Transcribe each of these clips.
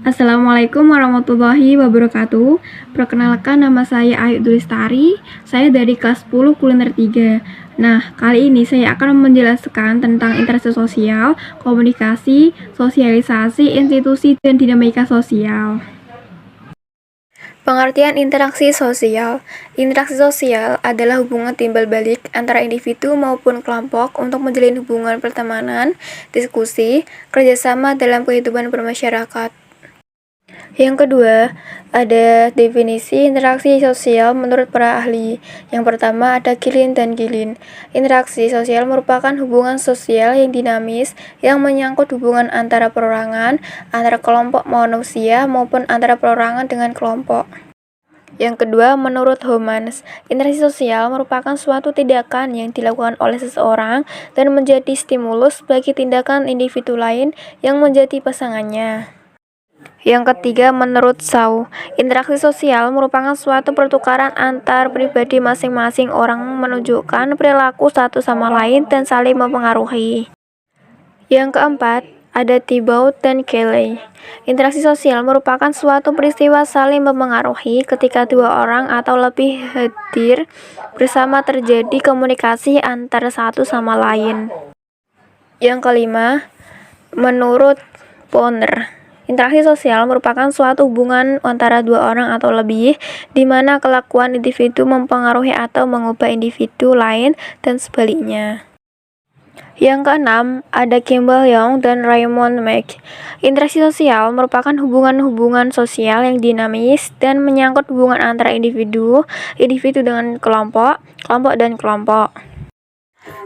Assalamualaikum warahmatullahi wabarakatuh. Perkenalkan, nama saya Ayu Dulistari. Saya dari kelas 10 kuliner 3. Nah, kali ini saya akan menjelaskan tentang interaksi sosial, komunikasi, sosialisasi, institusi, dan dinamika sosial. Pengertian interaksi sosial. Interaksi sosial adalah hubungan timbal balik antara individu maupun kelompok untuk menjalin hubungan pertemanan, diskusi, kerjasama dalam kehidupan bermasyarakat. Yang kedua, ada definisi interaksi sosial menurut para ahli. Yang pertama ada Gilin dan Gilin. Interaksi sosial merupakan hubungan sosial yang dinamis yang menyangkut hubungan antara perorangan, antara kelompok manusia maupun antara perorangan dengan kelompok. Yang kedua, menurut Homans, interaksi sosial merupakan suatu tindakan yang dilakukan oleh seseorang dan menjadi stimulus bagi tindakan individu lain yang menjadi pasangannya. Yang ketiga, menurut Shaw, interaksi sosial merupakan suatu pertukaran antar pribadi masing-masing orang menunjukkan perilaku satu sama lain dan saling mempengaruhi. Yang keempat, ada Thibault dan Kelly. Interaksi sosial merupakan suatu peristiwa saling mempengaruhi ketika dua orang atau lebih hadir bersama, terjadi komunikasi antara satu sama lain. Yang kelima, menurut Bonner, interaksi sosial merupakan suatu hubungan antara dua orang atau lebih, di mana kelakuan individu mempengaruhi atau mengubah individu lain dan sebaliknya. Yang keenam, ada Campbell Young dan Raymond Mack. Interaksi sosial merupakan hubungan-hubungan sosial yang dinamis dan menyangkut hubungan antara individu dengan kelompok, kelompok dan kelompok.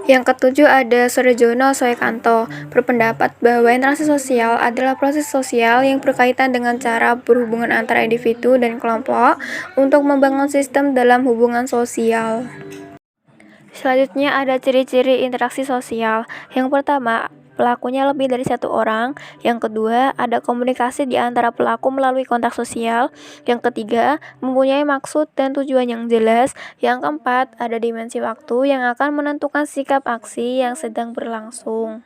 Yang ketujuh, ada Surjono Soekanto, berpendapat bahwa interaksi sosial adalah proses sosial yang berkaitan dengan cara berhubungan antara individu dan kelompok untuk membangun sistem dalam hubungan sosial. Selanjutnya ada ciri-ciri interaksi sosial. Yang pertama, pelakunya lebih dari satu orang. Yang kedua, ada komunikasi di antara pelaku melalui kontak sosial. Yang ketiga, mempunyai maksud dan tujuan yang jelas. Yang keempat, ada dimensi waktu yang akan menentukan sikap aksi yang sedang berlangsung.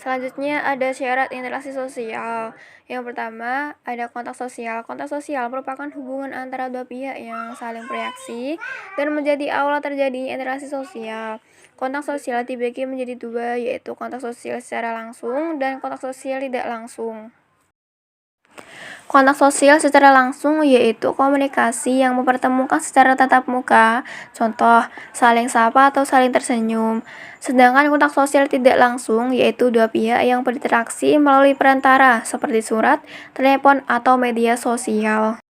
Selanjutnya ada syarat interaksi sosial. Yang pertama, ada kontak sosial. Kontak sosial merupakan hubungan antara dua pihak yang saling bereaksi dan menjadi awal terjadinya interaksi sosial. Kontak sosial dibagi menjadi dua, yaitu kontak sosial secara langsung dan kontak sosial tidak langsung. Kontak sosial secara langsung yaitu komunikasi yang mempertemukan secara tatap muka, contoh saling sapa atau saling tersenyum. Sedangkan kontak sosial tidak langsung yaitu dua pihak yang berinteraksi melalui perantara seperti surat, telepon, atau media sosial.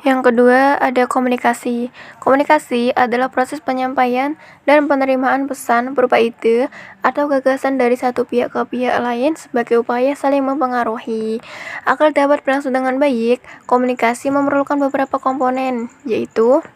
Yang kedua, ada komunikasi. Komunikasi adalah proses penyampaian dan penerimaan pesan berupa ide atau gagasan dari satu pihak ke pihak lain sebagai upaya saling mempengaruhi. Agar dapat berlangsung dengan baik, komunikasi memerlukan beberapa komponen, yaitu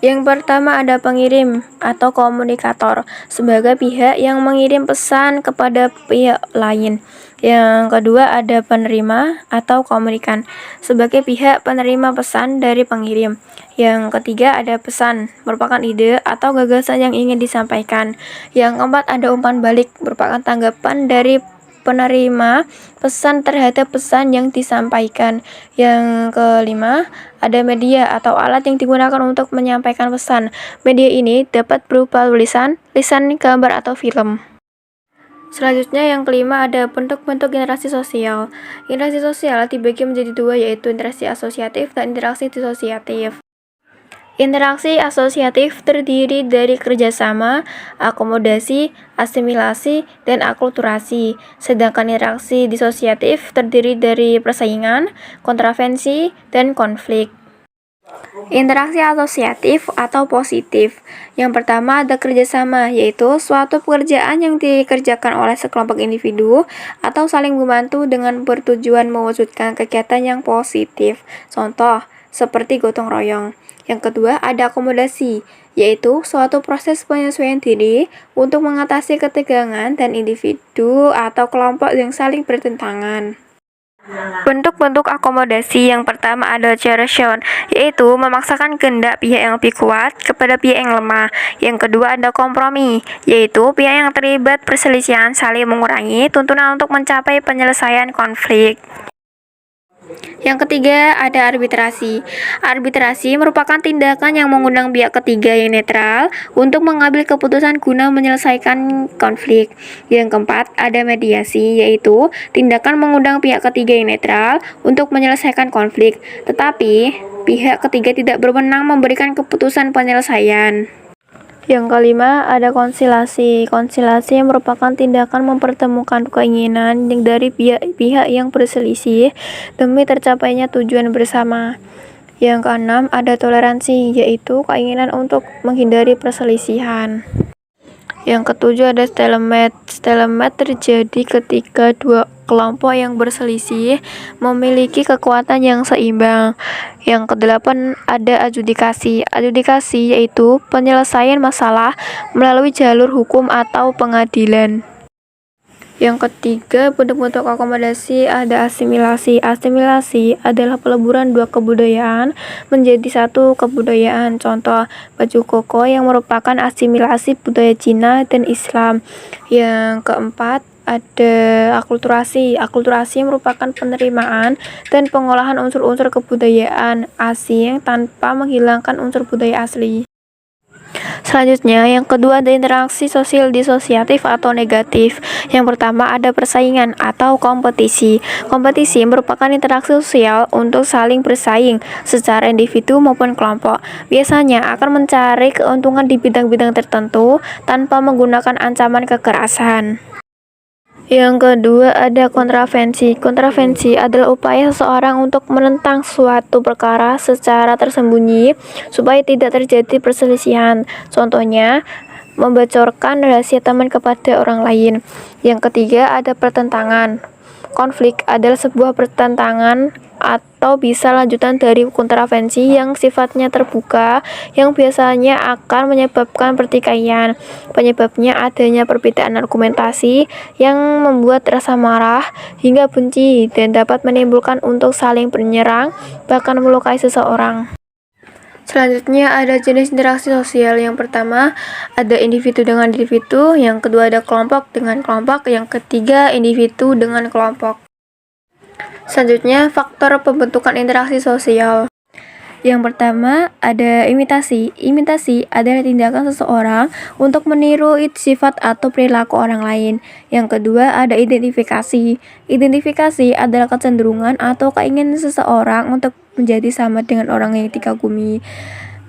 yang pertama ada pengirim atau komunikator sebagai pihak yang mengirim pesan kepada pihak lain. Yang kedua ada penerima atau komunikan sebagai pihak penerima pesan dari pengirim. Yang ketiga ada pesan, merupakan ide atau gagasan yang ingin disampaikan. Yang keempat ada umpan balik, merupakan tanggapan dari penerima pesan terhadap pesan yang disampaikan. Yang kelima, ada media atau alat yang digunakan untuk menyampaikan pesan. Media ini dapat berupa tulisan, lisan, gambar, atau film. Selanjutnya yang kelima ada bentuk-bentuk interaksi sosial. Interaksi sosial dibagi menjadi dua, yaitu interaksi asosiatif dan interaksi disosiatif. Interaksi asosiatif terdiri dari kerjasama, akomodasi, asimilasi, dan akulturasi. Sedangkan interaksi disosiatif terdiri dari persaingan, kontravensi, dan konflik. Interaksi asosiatif atau positif. Yang pertama ada kerjasama, yaitu suatu pekerjaan yang dikerjakan oleh sekelompok individu atau saling membantu dengan bertujuan mewujudkan kegiatan yang positif. Contoh, seperti gotong royong. Yang kedua ada akomodasi, yaitu suatu proses penyesuaian diri untuk mengatasi ketegangan dan individu atau kelompok yang saling bertentangan. Bentuk-bentuk akomodasi yang pertama ada coercion, yaitu memaksakan kehendak pihak yang lebih kuat kepada pihak yang lemah. Yang kedua ada kompromi, yaitu pihak yang terlibat perselisihan saling mengurangi tuntutan untuk mencapai penyelesaian konflik. Yang ketiga ada arbitrasi. Arbitrasi merupakan tindakan yang mengundang pihak ketiga yang netral untuk mengambil keputusan guna menyelesaikan konflik. Yang keempat ada mediasi, yaitu tindakan mengundang pihak ketiga yang netral untuk menyelesaikan konflik, tetapi pihak ketiga tidak berwenang memberikan keputusan penyelesaian. Yang kelima ada konsilasi. Konsilasi merupakan tindakan mempertemukan keinginan dari pihak yang berselisih demi tercapainya tujuan bersama. Yang keenam ada toleransi, yaitu keinginan untuk menghindari perselisihan. Yang ketujuh ada stalemate. Stalemate terjadi ketika dua kelompok yang berselisih memiliki kekuatan yang seimbang. Yang kedelapan ada adjudikasi. Adjudikasi yaitu penyelesaian masalah melalui jalur hukum atau pengadilan. Yang ketiga, bentuk-bentuk akomodasi ada asimilasi. Asimilasi adalah peleburan dua kebudayaan menjadi satu kebudayaan. Contoh, baju koko yang merupakan asimilasi budaya Cina dan Islam. Yang keempat, ada akulturasi. Akulturasi merupakan penerimaan dan pengolahan unsur-unsur kebudayaan asing tanpa menghilangkan unsur budaya asli. Selanjutnya, yang kedua ada interaksi sosial disosiatif atau negatif. Yang pertama ada persaingan atau kompetisi. Kompetisi merupakan interaksi sosial untuk saling bersaing secara individu maupun kelompok. Biasanya akan mencari keuntungan di bidang-bidang tertentu tanpa menggunakan ancaman kekerasan. Yang kedua ada kontravensi. Kontravensi adalah upaya seseorang untuk menentang suatu perkara secara tersembunyi supaya tidak terjadi perselisihan. Contohnya, membocorkan rahasia teman kepada orang lain. Yang ketiga ada pertentangan. Konflik adalah sebuah pertentangan atau bisa lanjutan dari kontravensi yang sifatnya terbuka yang biasanya akan menyebabkan pertikaian. Penyebabnya adanya perbedaan argumentasi yang membuat rasa marah hingga benci dan dapat menimbulkan untuk saling menyerang bahkan melukai seseorang. Selanjutnya ada jenis interaksi sosial. Yang pertama ada individu dengan individu, yang kedua ada kelompok dengan kelompok, yang ketiga individu dengan kelompok. Selanjutnya faktor pembentukan interaksi sosial. Yang pertama ada imitasi. Imitasi adalah tindakan seseorang untuk meniru sifat atau perilaku orang lain. Yang kedua ada identifikasi. Identifikasi adalah kecenderungan atau keinginan seseorang untuk menjadi sama dengan orang yang dikagumi.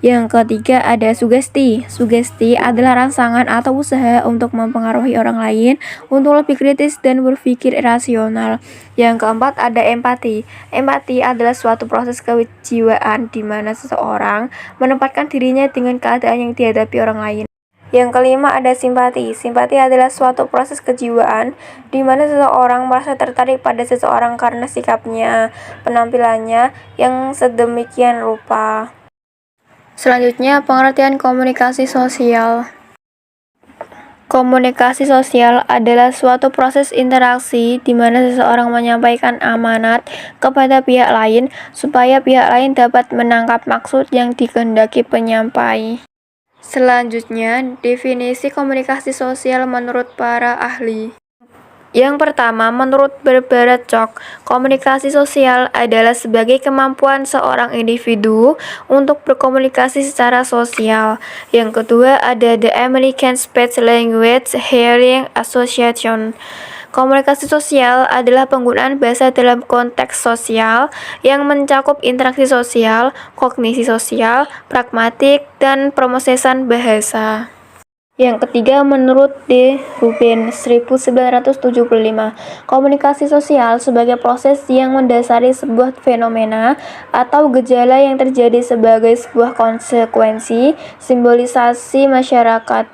Yang ketiga ada sugesti. Sugesti adalah rangsangan atau usaha untuk mempengaruhi orang lain untuk lebih kritis dan berpikir rasional. Yang keempat ada empati. Empati adalah suatu proses kejiwaan di mana seseorang menempatkan dirinya dengan keadaan yang dihadapi orang lain. Yang kelima ada simpati. Simpati adalah suatu proses kejiwaan di mana seseorang merasa tertarik pada seseorang karena sikapnya, penampilannya yang sedemikian rupa. Selanjutnya, pengertian komunikasi sosial. Komunikasi sosial adalah suatu proses interaksi di mana seseorang menyampaikan amanat kepada pihak lain supaya pihak lain dapat menangkap maksud yang dikehendaki penyampai. Selanjutnya, definisi komunikasi sosial menurut para ahli. Yang pertama, menurut Barbara Koch, komunikasi sosial adalah sebagai kemampuan seorang individu untuk berkomunikasi secara sosial. Yang kedua, ada The American Speech Language Hearing Association. Komunikasi sosial adalah penggunaan bahasa dalam konteks sosial yang mencakup interaksi sosial, kognisi sosial, pragmatik, dan promosesan bahasa. Yang ketiga, menurut D. Rubin 1975, komunikasi sosial sebagai proses yang mendasari sebuah fenomena atau gejala yang terjadi sebagai sebuah konsekuensi simbolisasi masyarakat.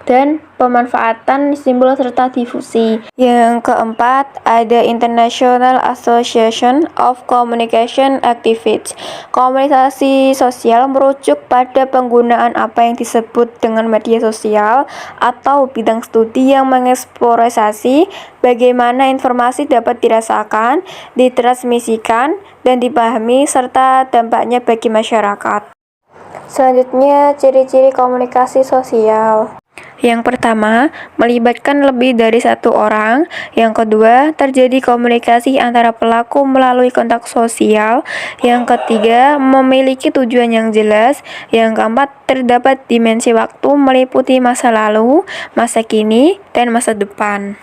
dan pemanfaatan simbol serta difusi. Yang keempat, ada International Association of Communication Activists. Komunikasi sosial merujuk pada penggunaan apa yang disebut dengan media sosial atau bidang studi yang mengeksplorasi bagaimana informasi dapat dirasakan, ditransmisikan, dan dipahami serta dampaknya bagi masyarakat. Selanjutnya, ciri-ciri komunikasi sosial. Yang pertama, melibatkan lebih dari satu orang. Yang kedua, terjadi komunikasi antara pelaku melalui kontak sosial. Yang ketiga, memiliki tujuan yang jelas. Yang keempat, terdapat dimensi waktu meliputi masa lalu, masa kini, dan masa depan.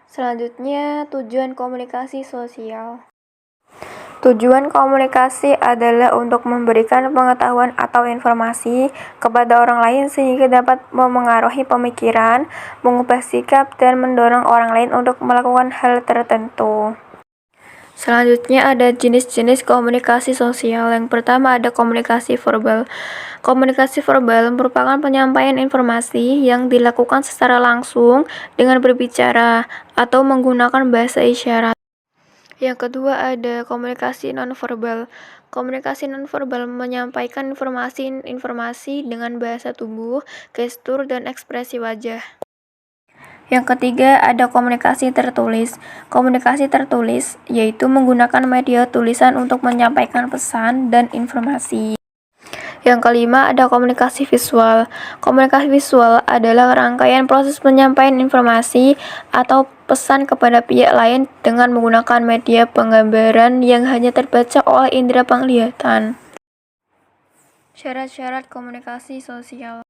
Selanjutnya, tujuan komunikasi sosial. Tujuan komunikasi adalah untuk memberikan pengetahuan atau informasi kepada orang lain sehingga dapat memengaruhi pemikiran, mengubah sikap, dan mendorong orang lain untuk melakukan hal tertentu. Selanjutnya ada jenis-jenis komunikasi sosial. Yang pertama ada komunikasi verbal. Komunikasi verbal merupakan penyampaian informasi yang dilakukan secara langsung dengan berbicara atau menggunakan bahasa isyarat. Yang kedua ada komunikasi nonverbal. Komunikasi nonverbal menyampaikan informasi dengan bahasa tubuh, gestur, dan ekspresi wajah. Yang ketiga ada komunikasi tertulis. Komunikasi tertulis yaitu menggunakan media tulisan untuk menyampaikan pesan dan informasi. Yang kelima ada komunikasi visual. Komunikasi visual adalah rangkaian proses penyampaian informasi atau pesan kepada pihak lain dengan menggunakan media penggambaran yang hanya terbaca oleh indera penglihatan. Syarat-syarat komunikasi sosial.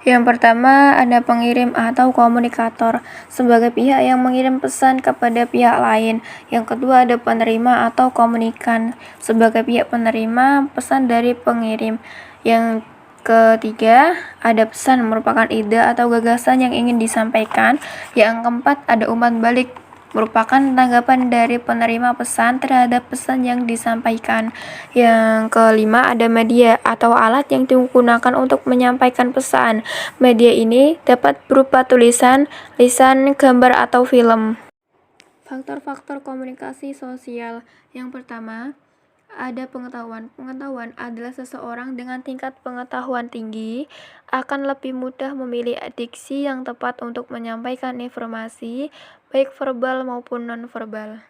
Yang pertama ada pengirim atau komunikator sebagai pihak yang mengirim pesan kepada pihak lain. Yang kedua ada penerima atau komunikan sebagai pihak penerima pesan dari pengirim. Yang ketiga ada pesan merupakan ide atau gagasan yang ingin disampaikan. Yang keempat ada umpan balik merupakan tanggapan dari penerima pesan terhadap pesan yang disampaikan. Yang kelima ada media atau alat yang digunakan untuk menyampaikan pesan. Media ini dapat berupa tulisan, lisan, gambar, atau film. Faktor-faktor komunikasi sosial. Yang pertama, ada pengetahuan. Pengetahuan adalah seseorang dengan tingkat pengetahuan tinggi akan lebih mudah memilih diksi yang tepat untuk menyampaikan informasi, baik verbal maupun non-verbal.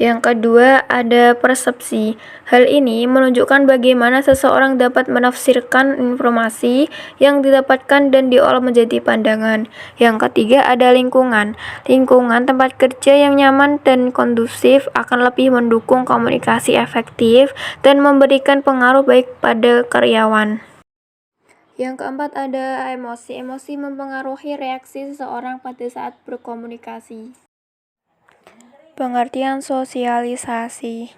Yang kedua, ada persepsi. Hal ini menunjukkan bagaimana seseorang dapat menafsirkan informasi yang didapatkan dan diolah menjadi pandangan. Yang ketiga, ada lingkungan. Lingkungan tempat kerja yang nyaman dan kondusif akan lebih mendukung komunikasi efektif dan memberikan pengaruh baik pada karyawan. Yang keempat, ada emosi. Emosi mempengaruhi reaksi seseorang pada saat berkomunikasi. Pengertian sosialisasi.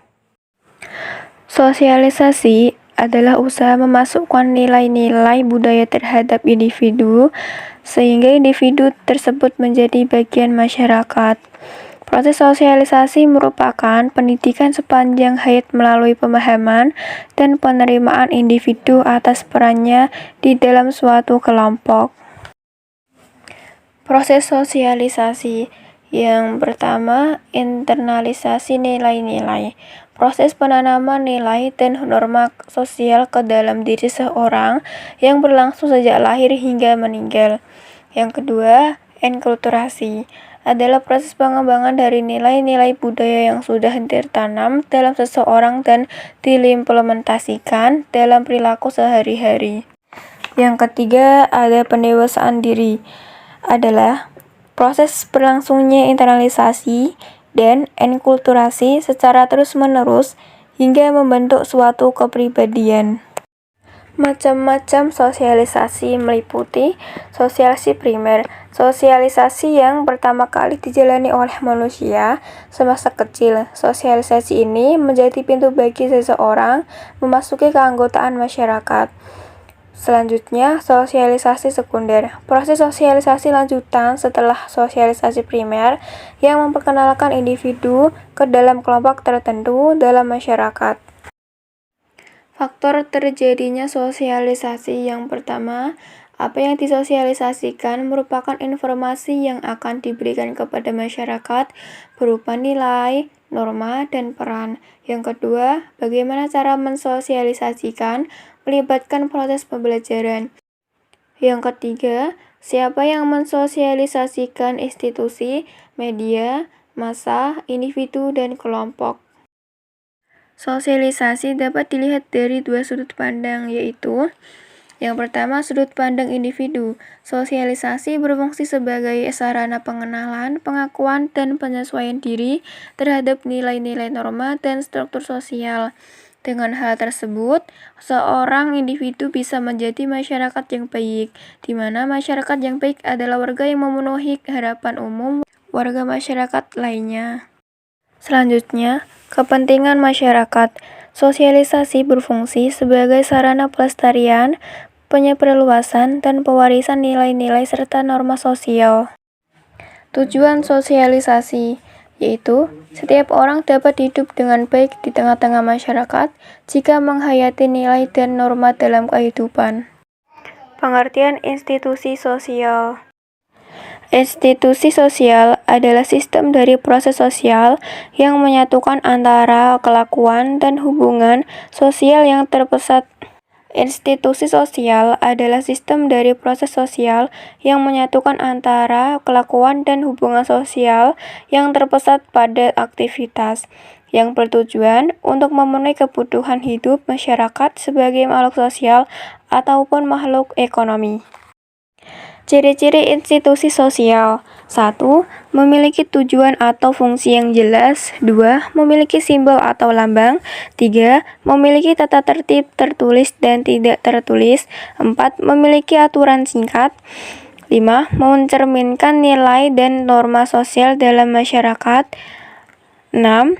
Sosialisasi adalah usaha memasukkan nilai-nilai budaya terhadap individu sehingga individu tersebut menjadi bagian masyarakat. Proses sosialisasi merupakan pendidikan sepanjang hayat melalui pemahaman dan penerimaan individu atas perannya di dalam suatu kelompok. Proses sosialisasi. Yang pertama, internalisasi nilai-nilai. Proses penanaman nilai dan norma sosial ke dalam diri seseorang yang berlangsung sejak lahir hingga meninggal. Yang kedua, enkulturasi adalah proses pengembangan dari nilai-nilai budaya yang sudah tertanam dalam seseorang dan diimplementasikan dalam perilaku sehari-hari. Yang ketiga, ada pendewasaan diri adalah proses berlangsungnya internalisasi dan enkulturasi secara terus-menerus hingga membentuk suatu kepribadian. Macam-macam sosialisasi meliputi sosialisasi primer. Sosialisasi yang pertama kali dijalani oleh manusia semasa kecil. Sosialisasi ini menjadi pintu bagi seseorang memasuki keanggotaan masyarakat. Selanjutnya, sosialisasi sekunder. Proses sosialisasi lanjutan setelah sosialisasi primer yang memperkenalkan individu ke dalam kelompok tertentu dalam masyarakat. Faktor terjadinya sosialisasi yang pertama Apa yang disosialisasikan merupakan informasi yang akan diberikan kepada masyarakat berupa nilai, norma, dan peran. Yang kedua, bagaimana cara mensosialisasikan melibatkan proses pembelajaran. Yang ketiga, siapa yang mensosialisasikan institusi, media, massa, individu, dan kelompok. Sosialisasi dapat dilihat dari dua sudut pandang, yaitu yang pertama, sudut pandang individu. Sosialisasi berfungsi sebagai sarana pengenalan, pengakuan, dan penyesuaian diri terhadap nilai-nilai norma dan struktur sosial. Dengan hal tersebut, seorang individu bisa menjadi masyarakat yang baik, di mana masyarakat yang baik adalah warga yang memenuhi harapan umum warga masyarakat lainnya. Selanjutnya, kepentingan masyarakat. Sosialisasi berfungsi sebagai sarana pelestarian, penyebarluasan, dan pewarisan nilai-nilai serta norma sosial. Tujuan sosialisasi yaitu setiap orang dapat hidup dengan baik di tengah-tengah masyarakat jika menghayati nilai dan norma dalam kehidupan. Pengertian institusi sosial. Institusi sosial adalah sistem dari proses sosial yang menyatukan antara kelakuan dan hubungan sosial yang terpusat. Institusi sosial adalah sistem dari proses sosial yang menyatukan antara kelakuan dan hubungan sosial yang terpusat pada aktivitas yang bertujuan untuk memenuhi kebutuhan hidup masyarakat sebagai makhluk sosial ataupun makhluk ekonomi. Ciri-ciri institusi sosial. 1. Memiliki tujuan atau fungsi yang jelas. 2. Memiliki simbol atau lambang. 3. Memiliki tata tertib tertulis dan tidak tertulis. 4. Memiliki aturan singkat. 5. Mencerminkan nilai dan norma sosial dalam masyarakat. 6.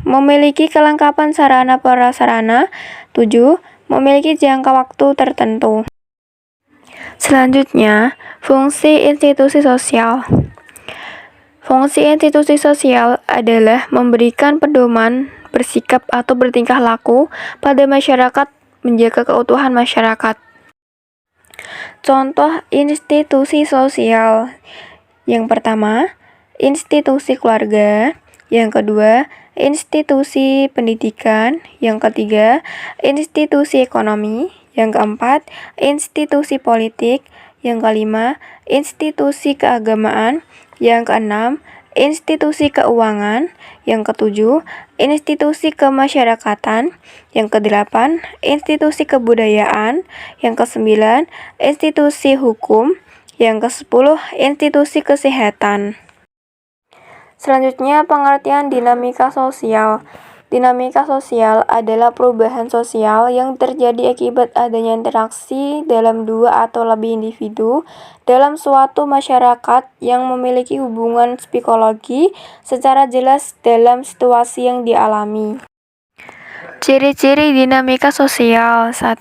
Memiliki kelengkapan sarana prasarana. 7. Memiliki jangka waktu tertentu. Selanjutnya, fungsi institusi sosial. Fungsi institusi sosial adalah memberikan pedoman, bersikap atau bertingkah laku pada masyarakat, menjaga keutuhan masyarakat. Contoh institusi sosial. Yang pertama, institusi keluarga. Yang kedua, institusi pendidikan. Yang ketiga, institusi ekonomi. Yang keempat, institusi politik. Yang kelima, institusi keagamaan. Yang keenam, institusi keuangan. Yang ketujuh, institusi kemasyarakatan. Yang kedelapan, institusi kebudayaan. Yang kesembilan, institusi hukum. Yang kesepuluh, institusi kesehatan. Selanjutnya, pengertian dinamika sosial. Dinamika sosial adalah perubahan sosial yang terjadi akibat adanya interaksi dalam dua atau lebih individu dalam suatu masyarakat yang memiliki hubungan psikologi secara jelas dalam situasi yang dialami. Ciri-ciri dinamika sosial. 1.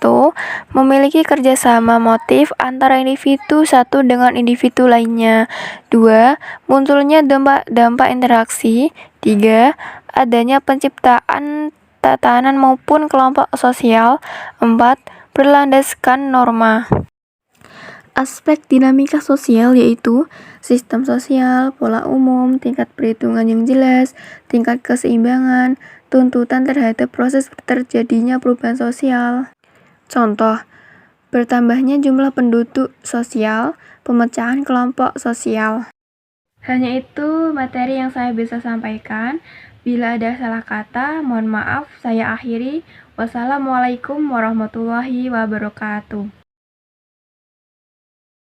Memiliki kerjasama motif antara individu satu dengan individu lainnya. 2. Munculnya dampak interaksi. 3. Adanya penciptaan tatanan maupun kelompok sosial. 4. Berlandaskan norma. Aspek dinamika sosial yaitu sistem sosial, pola umum, tingkat perhitungan yang jelas, tingkat keseimbangan, tuntutan terhadap proses terjadinya perubahan sosial. Contoh, bertambahnya jumlah penduduk sosial, pemecahan kelompok sosial. Hanya itu materi yang saya bisa sampaikan. Bila ada salah kata, mohon maaf, saya akhiri. Wassalamualaikum warahmatullahi wabarakatuh.